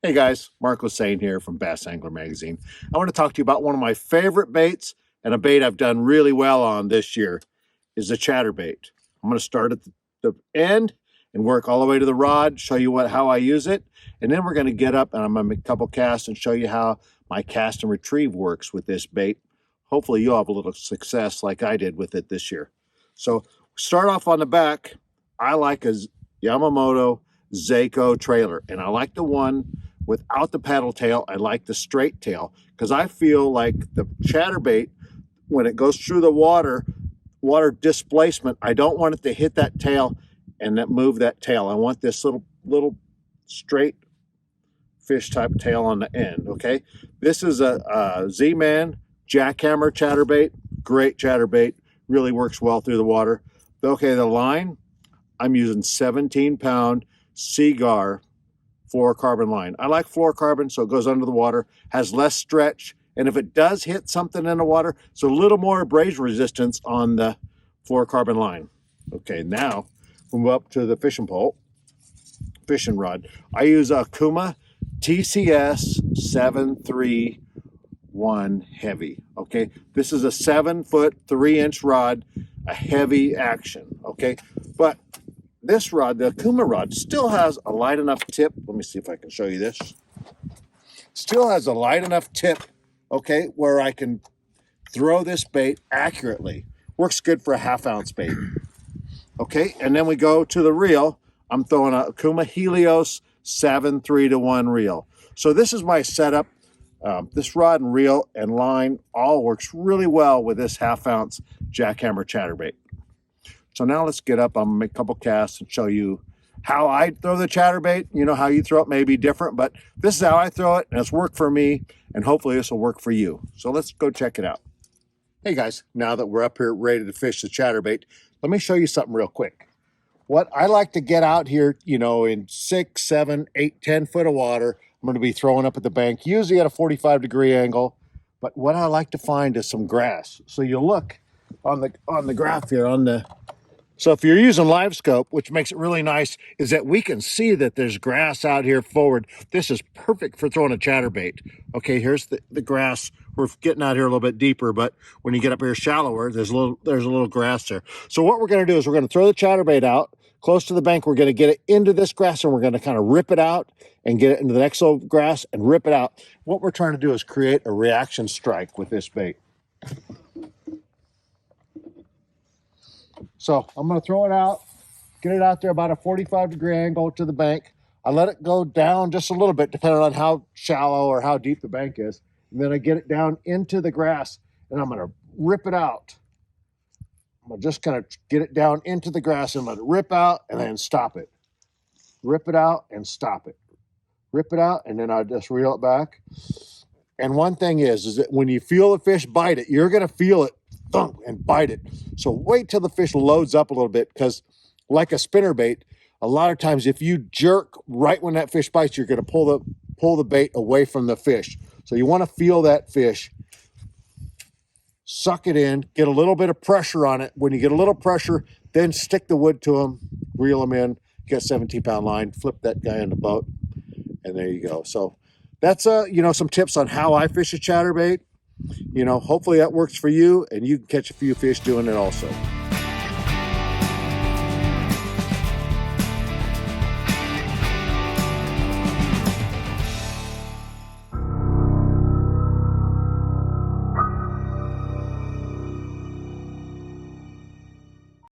Hey guys, Mark Lassane here from Bass Angler Magazine. I want to talk to you about one of my favorite baits and a bait I've done really well on this year is the chatterbait. I'm going to start at the end and work all the way to the rod, show you how I use it, and then we're going to get up and I'm going to make a couple casts and show you how my cast and retrieve works with this bait. Hopefully you'll have a little success like I did with it this year. So start off on the back. I like a Yamamoto Seiko trailer, and I like the one without the paddle tail. I like the straight tail because I feel like the chatterbait, when it goes through the water displacement, I don't want it to hit that tail and move that tail. I want this little straight fish type tail on the end. Okay, this is a Z-Man jackhammer chatterbait. Great chatterbait, really works well through the water. Okay, the line, I'm using 17-pound Seagar fluorocarbon line. I like fluorocarbon so it goes under the water, has less stretch, and if it does hit something in the water, it's a little more abrasion resistance on the fluorocarbon line. Okay, now we move up to the fishing pole, fishing rod. I use a Kuma TCS 731 heavy. Okay, this is a 7-foot 3-inch rod, a heavy action. Okay, but this rod, the Kuma rod, still has a light enough tip. Let me see if I can show you this. Still has a light enough tip, okay, where I can throw this bait accurately. Works good for a 1/2 ounce bait. Okay, and then we go to the reel. I'm throwing a Kuma Helios 7-3-1 reel. So this is my setup. This rod and reel and line all works really well with this 1/2 ounce jackhammer chatterbait. So now let's get up. I'm gonna make a couple casts and show you how I throw the chatterbait. You know, how you throw it may be different, but this is how I throw it, and it's worked for me, and hopefully this will work for you. So let's go check it out. Hey guys, now that we're up here ready to fish the chatterbait, let me show you something real quick. What I like to get out here, you know, in 6, 7, 8, 10 foot of water, I'm going to be throwing up at the bank, usually at a 45-degree angle. But what I like to find is some grass. So you look on the graph here so if you're using live scope, which makes it really nice, is that we can see that there's grass out here forward. This is perfect for throwing a chatterbait. Okay, here's the grass. We're getting out here a little bit deeper, but when you get up here shallower, there's a little grass there. So what we're going to do is we're going to throw the chatterbait out close to the bank. We're going to get it into this grass, and we're going to kind of rip it out and get it into the next little grass and rip it out. What we're trying to do is create a reaction strike with this bait. So I'm going to throw it out, get it out there about a 45-degree angle to the bank. I let it go down just a little bit, depending on how shallow or how deep the bank is. And then I get it down into the grass, and I'm going to rip it out. I'm going to just kind of get it down into the grass and let it rip out and then stop it. Rip it out and stop it. Rip it out, and then I just reel it back. And one thing is that when you feel the fish bite it, you're going to feel it thump and bite it. So wait till the fish loads up a little bit, because like a spinnerbait, a lot of times if you jerk right when that fish bites, you're going to pull the bait away from the fish. So you want to feel that fish, suck it in, get a little bit of pressure on it. When you get a little pressure, then stick the wood to them, reel them in, get a 17-pound line, flip that guy in the boat, and there you go. So that's some tips on how I fish a chatterbait. You know, hopefully that works for you, and you can catch a few fish doing it also.